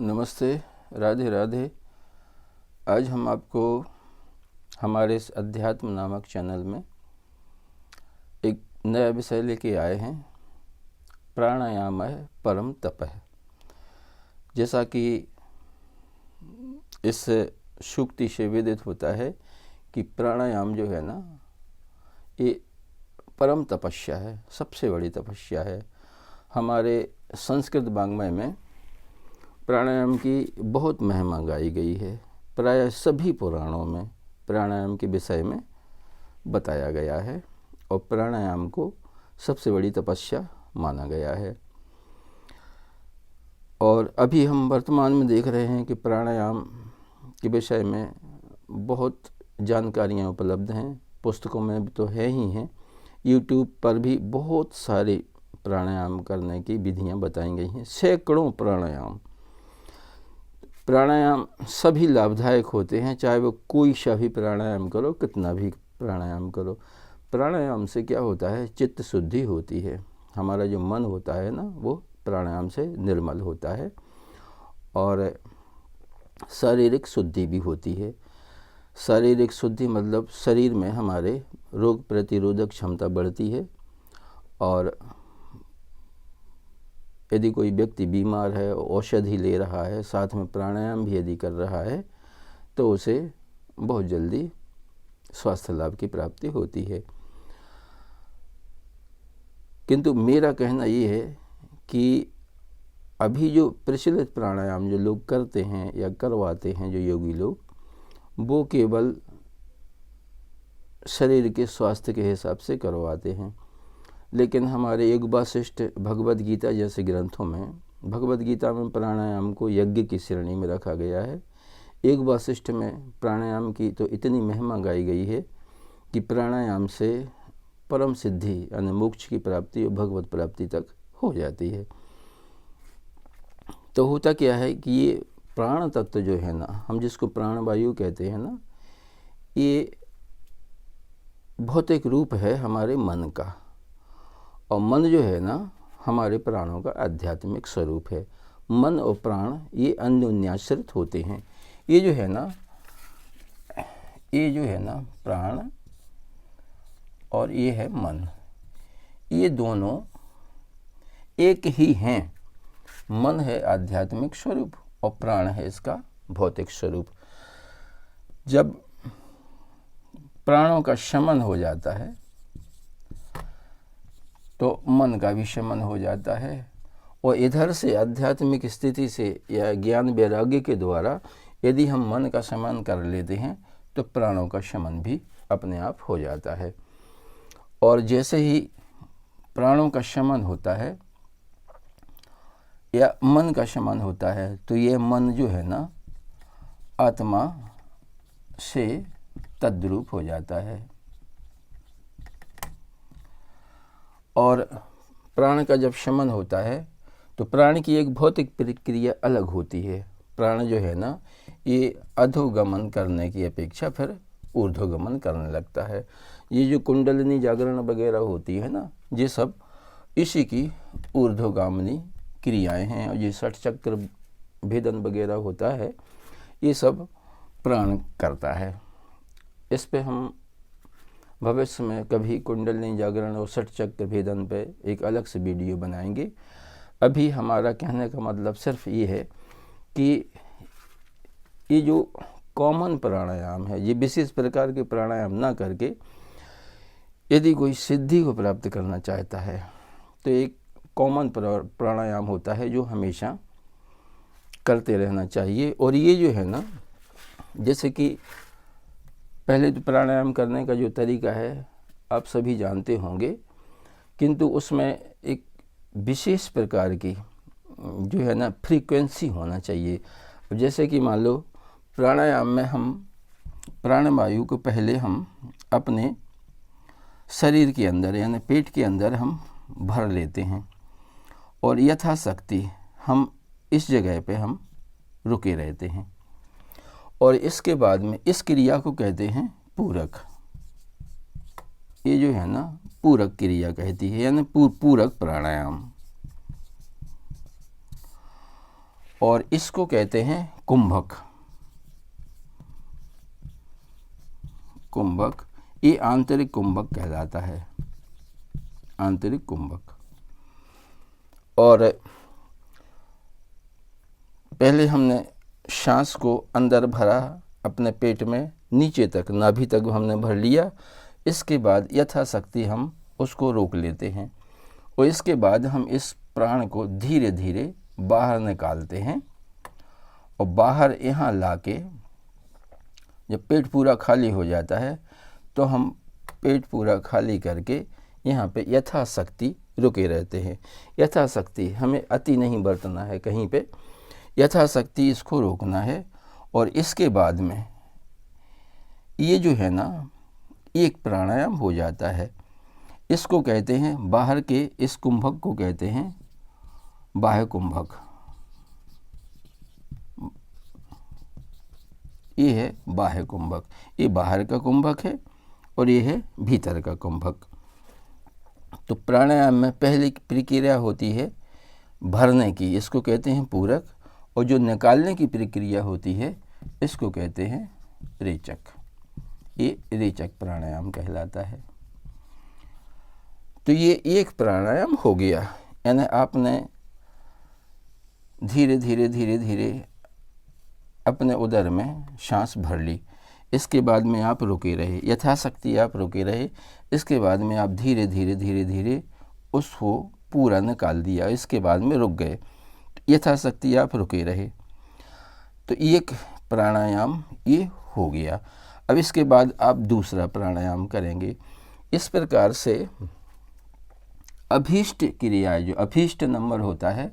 नमस्ते, राधे राधे। आज हम आपको हमारे इस अध्यात्म नामक चैनल में एक नया विषय लेके आए हैं। प्राणायाम है परम तप है। जैसा कि इस सूक्ति से विदित होता है कि प्राणायाम जो है ना, ये परम तपस्या है, सबसे बड़ी तपस्या है। हमारे संस्कृत वाङ्मय में प्राणायाम की बहुत महिमा गाई गई है। प्रायः सभी पुराणों में प्राणायाम के विषय में बताया गया है और प्राणायाम को सबसे बड़ी तपस्या माना गया है। और अभी हम वर्तमान में देख रहे हैं कि प्राणायाम के विषय में बहुत जानकारियाँ उपलब्ध हैं। पुस्तकों में भी तो है ही हैं, यूट्यूब पर भी बहुत सारे प्राणायाम करने की विधियाँ बताई गई हैं। सैकड़ों प्राणायाम सभी लाभदायक होते हैं, चाहे वो कोई सा भी प्राणायाम करो, कितना भी प्राणायाम करो। प्राणायाम से क्या होता है, चित्त शुद्धि होती है। हमारा जो मन होता है ना, वो प्राणायाम से निर्मल होता है और शारीरिक शुद्धि भी होती है। शारीरिक शुद्धि मतलब शरीर में हमारे रोग प्रतिरोधक क्षमता बढ़ती है और यदि कोई व्यक्ति बीमार है, औषधि ले रहा है, साथ में प्राणायाम भी यदि कर रहा है, तो उसे बहुत जल्दी स्वास्थ्य लाभ की प्राप्ति होती है। किंतु मेरा कहना ये है कि अभी जो प्रचलित प्राणायाम जो लोग करते हैं या करवाते हैं, जो योगी लोग, वो केवल शरीर के स्वास्थ्य के हिसाब से करवाते हैं। लेकिन हमारे योग वासिष्ठ भगवद गीता जैसे ग्रंथों में, भगवद गीता में प्राणायाम को यज्ञ की श्रेणी में रखा गया है। योग वासिष्ठ में प्राणायाम की तो इतनी महिमा गाई गई है कि प्राणायाम से परम सिद्धि यानी मोक्ष की प्राप्ति और भगवत प्राप्ति तक हो जाती है। तो होता क्या है कि ये प्राण तत्व जो है ना, हम जिसको प्राणवायु कहते हैं ना, ये भौतिक रूप है हमारे मन का, और मन जो है ना, हमारे प्राणों का आध्यात्मिक स्वरूप है। मन और प्राण ये अन्योन्याश्रित होते हैं। ये जो है ना प्राण और ये है मन, ये दोनों एक ही हैं। मन है आध्यात्मिक स्वरूप और प्राण है इसका भौतिक स्वरूप। जब प्राणों का शमन हो जाता है तो मन का भी शमन हो जाता है, और इधर से आध्यात्मिक स्थिति से या ज्ञान वैराग्य के द्वारा यदि हम मन का शमन कर लेते हैं तो प्राणों का शमन भी अपने आप हो जाता है। और जैसे ही प्राणों का शमन होता है या मन का शमन होता है, तो ये मन जो है ना, आत्मा से तद्रूप हो जाता है। और प्राण का जब शमन होता है तो प्राण की एक भौतिक प्रक्रिया अलग होती है। प्राण जो है ना, ये अधोगमन करने की अपेक्षा फिर ऊर्ध्वगमन करने लगता है। ये जो कुंडलिनी जागरण वगैरह होती है ना, ये सब इसी की ऊर्ध्वगामिनी क्रियाएं हैं। और ये षट चक्र भेदन वगैरह होता है, ये सब प्राण करता है। इस पे हम भविष्य में कभी कुंडलिनी जागरण और षट चक्र भेदन पे एक अलग से वीडियो बनाएंगे। अभी हमारा कहने का मतलब सिर्फ ये है कि ये जो कॉमन प्राणायाम है, ये विशेष प्रकार के प्राणायाम ना करके यदि कोई सिद्धि को प्राप्त करना चाहता है तो एक कॉमन प्राणायाम होता है जो हमेशा करते रहना चाहिए। और ये जो है ना, जैसे कि पहले तो प्राणायाम करने का जो तरीका है आप सभी जानते होंगे, किंतु उसमें एक विशेष प्रकार की जो है ना फ्रीक्वेंसी होना चाहिए। जैसे कि मान लो प्राणायाम में हम प्राणवायु को पहले हम अपने शरीर के अंदर यानी पेट के अंदर हम भर लेते हैं और यथाशक्ति हम इस जगह पे हम रुके रहते हैं। और इसके बाद में इस क्रिया को कहते हैं पूरक। ये जो है ना पूरक क्रिया कहती है, यानी पूरक प्राणायाम। और इसको कहते हैं कुंभक। कुंभक, ये आंतरिक कुंभक कहलाता है, आंतरिक कुंभक। और पहले हमने सांस को अंदर भरा, अपने पेट में नीचे तक, नाभि तक हमने भर लिया। इसके बाद यथाशक्ति हम उसको रोक लेते हैं और इसके बाद हम इस प्राण को धीरे धीरे बाहर निकालते हैं। और बाहर यहाँ लाके जब पेट पूरा खाली हो जाता है तो हम पेट पूरा खाली करके यहाँ पे यथाशक्ति रुके रहते हैं। यथाशक्ति, हमें अति नहीं बरतना है कहीं पे, यथाशक्ति इसको रोकना है। और इसके बाद में ये जो है ना, एक प्राणायाम हो जाता है। इसको कहते हैं, बाहर के इस कुंभक को कहते हैं बाह्य कुंभक। ये है बाह्य कुंभक, ये बाहर का कुंभक है और ये है भीतर का कुंभक। तो प्राणायाम में पहली प्रक्रिया होती है भरने की, इसको कहते हैं पूरक। और जो निकालने की प्रक्रिया होती है इसको कहते हैं रेचक। ये रेचक प्राणायाम कहलाता है। तो ये एक प्राणायाम हो गया, यानी आपने धीरे धीरे धीरे धीरे अपने उदर में सांस भर ली। इसके बाद में आप रुके रहे, यथाशक्ति आप रुके रहे। इसके बाद में आप धीरे धीरे धीरे धीरे उसको पूरा निकाल दिया। इसके बाद में रुक गए, यथाशक्ति आप रुके रहे। तो एक प्राणायाम ये हो गया। अब इसके बाद आप दूसरा प्राणायाम करेंगे। इस प्रकार से अभीष्ट क्रिया, जो अभीष्ट नंबर होता है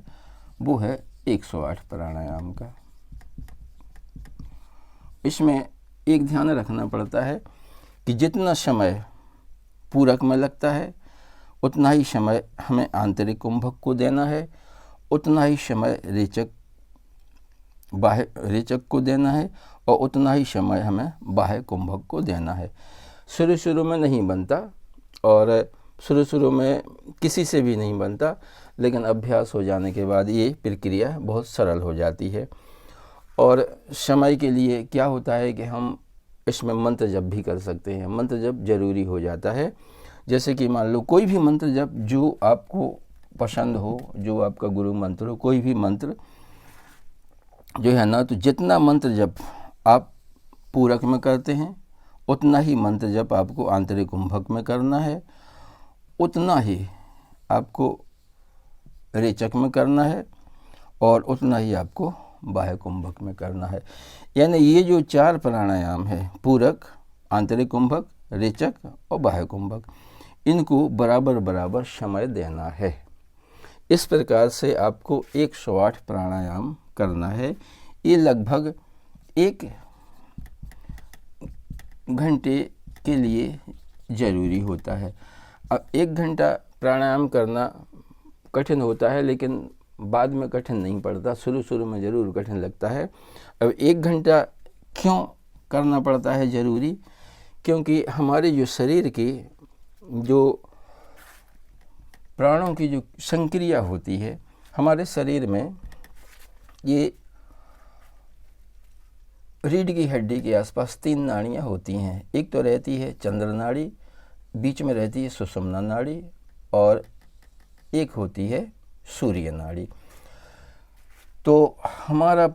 वो है 108 प्राणायाम का। इसमें एक ध्यान रखना पड़ता है कि जितना समय पूरक में लगता है उतना ही समय हमें आंतरिक कुंभक को देना है, उतना ही समय रेचक को देना है और उतना ही समय हमें बाह्य कुंभक को देना है। शुरू में नहीं बनता और शुरू में किसी से भी नहीं बनता, लेकिन अभ्यास हो जाने के बाद ये प्रक्रिया बहुत सरल हो जाती है। और समय के लिए क्या होता है कि हम इसमें मंत्र जप भी कर सकते हैं। मंत्र जप जरूरी हो जाता है। जैसे कि मान लो कोई भी मंत्र जप जो आपको पसंद हो, जो आपका गुरु मंत्र हो, कोई भी मंत्र जो है ना, तो जितना मंत्र जप आप पूरक में करते हैं उतना ही मंत्र जप आपको आंतरिक कुंभक में करना है, उतना ही आपको रेचक में करना है और उतना ही आपको बाह्य कुंभक में करना है। यानी ये जो 4 प्राणायाम है, पूरक, आंतरिक कुंभक, रेचक और बाह्य कुंभक, इनको बराबर बराबर समय देना है। इस प्रकार से आपको 108 प्राणायाम करना है। ये लगभग 1 घंटे के लिए ज़रूरी होता है। अब 1 घंटा प्राणायाम करना कठिन होता है, लेकिन बाद में कठिन नहीं पड़ता। शुरू में ज़रूर कठिन लगता है। अब 1 घंटा क्यों करना पड़ता है ज़रूरी? क्योंकि हमारे जो शरीर की जो प्राणों की जो संक्रिया होती है, हमारे शरीर में ये रीढ़ की हड्डी के आसपास 3 नाड़ियाँ होती हैं। एक तो रहती है चंद्र नाड़ी, बीच में रहती है सुषुम्ना नाड़ी और एक होती है सूर्य नाड़ी। तो हमारा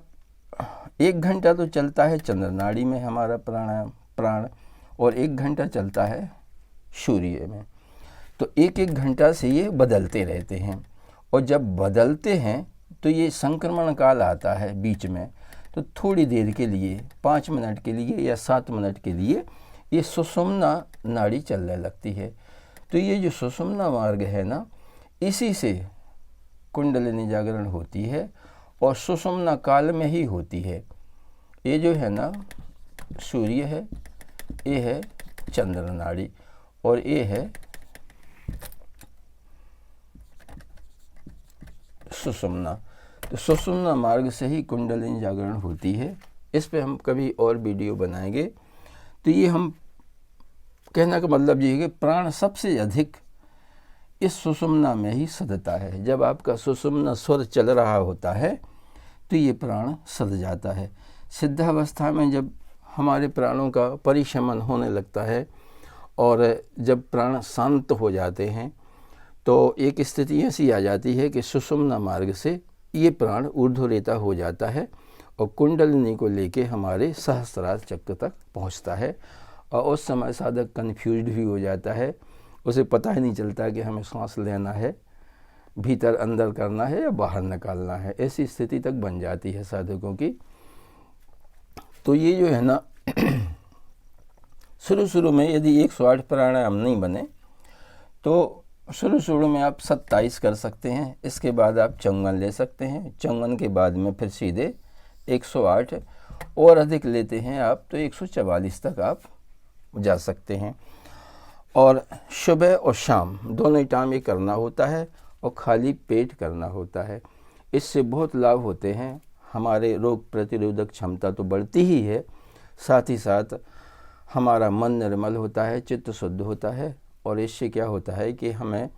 1 घंटा तो चलता है चंद्र नाड़ी में हमारा प्राण और 1 घंटा चलता है सूर्य में। तो 1 घंटा से ये बदलते रहते हैं और जब बदलते हैं तो ये संक्रमण काल आता है बीच में। तो थोड़ी देर के लिए, 5 मिनट के लिए या 7 मिनट के लिए ये सुषुम्ना नाड़ी चलने लगती है। तो ये जो सुषुम्ना मार्ग है ना, इसी से कुंडलिनी जागरण होती है और सुषुम्ना काल में ही होती है। ये जो है ना सूर्य है, ये है चंद्र नाड़ी और ये है सुषुम्ना। तो सुषुम्ना मार्ग से ही कुंडलिनी जागरण होती है। इस पे हम कभी और वीडियो बनाएंगे। तो ये हम कहने का मतलब ये है कि प्राण सबसे अधिक इस सुषुम्ना में ही सधता है। जब आपका सुषुम्ना स्वर चल रहा होता है तो ये प्राण सद जाता है। सिद्धावस्था में जब हमारे प्राणों का परिशमन होने लगता है और जब प्राण शांत हो जाते हैं तो एक स्थिति ऐसी आ जाती है कि सुषुम्ना मार्ग से ये प्राण ऊर्ध्वरेता हो जाता है और कुंडलिनी को लेके हमारे सहस्रार चक्र तक पहुंचता है। और उस समय साधक कन्फ्यूज्ड भी हो जाता है, उसे पता ही नहीं चलता कि हमें सांस लेना है, भीतर अंदर करना है या बाहर निकालना है। ऐसी स्थिति तक बन जाती है साधकों की। तो ये जो है ना शुरू में यदि 108 प्राणायाम नहीं बने तो शुरू में आप 27 कर सकते हैं। इसके बाद आप चंगन ले सकते हैं। चंगन के बाद में फिर सीधे 108 और अधिक लेते हैं आप तो 144 तक आप जा सकते हैं। और सुबह और शाम दोनों टाइम ये करना होता है और खाली पेट करना होता है। इससे बहुत लाभ होते हैं। हमारे रोग प्रतिरोधक क्षमता तो बढ़ती ही है, साथ ही साथ हमारा मन निर्मल होता है, चित्त शुद्ध होता है और इससे क्या होता है कि हमें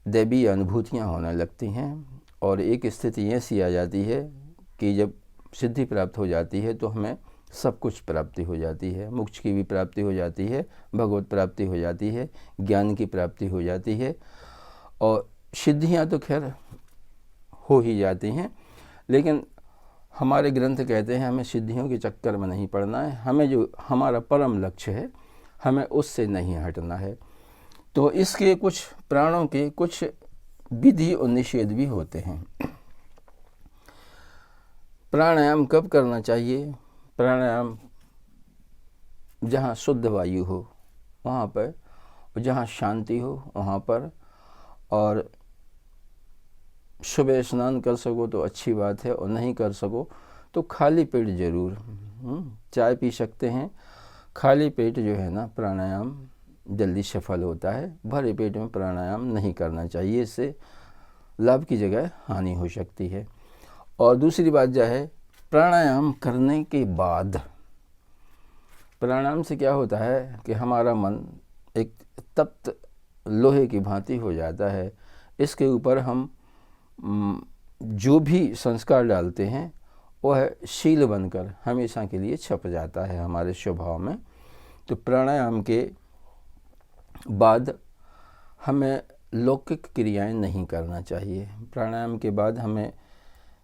दैवीय अनुभूतियाँ होने लगती हैं और एक स्थिति ऐसी आ जाती है कि जब सिद्धि प्राप्त हो जाती है तो हमें सब कुछ प्राप्ति हो जाती है। मोक्ष की भी प्राप्ति हो जाती है, भगवत प्राप्ति हो जाती है, ज्ञान की प्राप्ति हो जाती है और सिद्धियाँ तो खैर हो ही जाती हैं। लेकिन हमारे ग्रंथ कहते हैं हमें सिद्धियों के चक्कर में नहीं पड़ना है, हमें जो हमारा परम लक्ष्य है हमें उससे नहीं हटना है। तो इसके कुछ प्राणों के कुछ विधि और निषेध भी होते हैं। प्राणायाम कब करना चाहिए? प्राणायाम जहाँ शुद्ध वायु हो वहाँ पर, जहाँ शांति हो वहाँ पर, और सुबह स्नान कर सको तो अच्छी बात है और नहीं कर सको तो खाली पेट जरूर चाय पी सकते हैं। खाली पेट जो है ना प्राणायाम जल्दी सफल होता है। भरे पेट में प्राणायाम नहीं करना चाहिए, इससे लाभ की जगह हानि हो सकती है। और दूसरी बात जो है, प्राणायाम करने के बाद प्राणायाम से क्या होता है कि हमारा मन एक तप्त लोहे की भांति हो जाता है। इसके ऊपर हम जो भी संस्कार डालते हैं वह शील बनकर हमेशा के लिए छप जाता है हमारे स्वभाव में। तो प्राणायाम के बाद हमें लौकिक क्रियाएं नहीं करना चाहिए। प्राणायाम के बाद हमें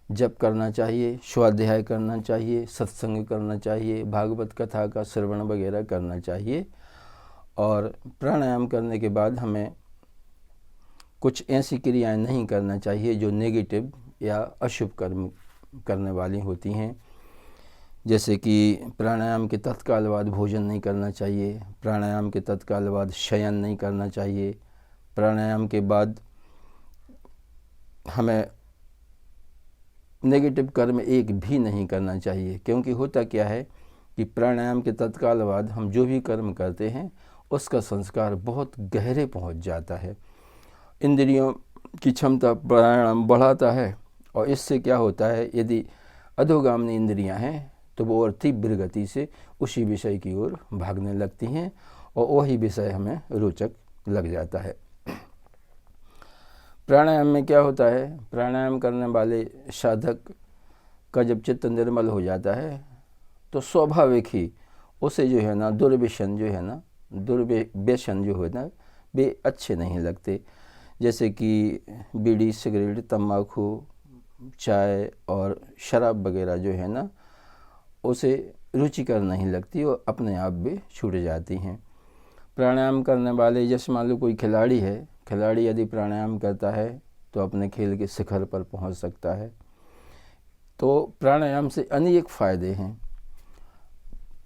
जप करना चाहिए, स्वाध्याय करना चाहिए, सत्संग करना चाहिए, भागवत कथा का श्रवण वगैरह करना चाहिए। और प्राणायाम करने के बाद हमें कुछ ऐसी क्रियाएं नहीं करना चाहिए जो नेगेटिव या अशुभ कर्म करने वाली होती हैं। जैसे कि प्राणायाम के तत्काल बाद भोजन नहीं करना चाहिए, प्राणायाम के तत्काल बाद शयन नहीं करना चाहिए, प्राणायाम के बाद हमें नेगेटिव कर्म एक भी नहीं करना चाहिए। क्योंकि होता क्या है कि प्राणायाम के तत्काल बाद हम जो भी कर्म करते हैं उसका संस्कार बहुत गहरे पहुंच जाता है। इंद्रियों की क्षमता प्राणायाम बढ़ाता है और इससे क्या होता है, यदि अधोगामी इंद्रियां हैं तो वो और तीव्र गति से उसी विषय की ओर भागने लगती हैं और वही विषय हमें रोचक लग जाता है। प्राणायाम में क्या होता है, प्राणायाम करने वाले साधक का जब चित्त निर्मल हो जाता है तो स्वाभाविक ही उसे जो है ना दुर्व्यसन जो है ना दुर्व्यसन जो है ना वे अच्छे नहीं लगते। जैसे कि बीड़ी, सिगरेट, तंबाकू, चाय और शराब वगैरह जो है ना उसे रुचिकर नहीं लगती और अपने आप भी छूट जाती हैं। प्राणायाम करने वाले, जैसे मान लो कोई खिलाड़ी है, खिलाड़ी यदि प्राणायाम करता है तो अपने खेल के शिखर पर पहुंच सकता है। तो प्राणायाम से अनेक फ़ायदे हैं,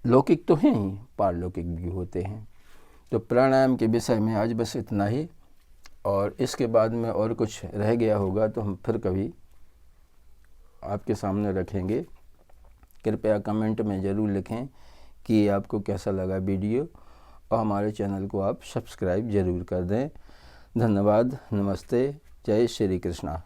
लौकिक तो हैं ही, पारलौकिक भी होते हैं। तो प्राणायाम के विषय में आज बस इतना ही, और इसके बाद में और कुछ रह गया होगा तो हम फिर कभी आपके सामने रखेंगे। कृपया कमेंट में ज़रूर लिखें कि आपको कैसा लगा वीडियो, और हमारे चैनल को आप सब्सक्राइब ज़रूर कर दें। धन्यवाद। नमस्ते। जय श्री कृष्णा।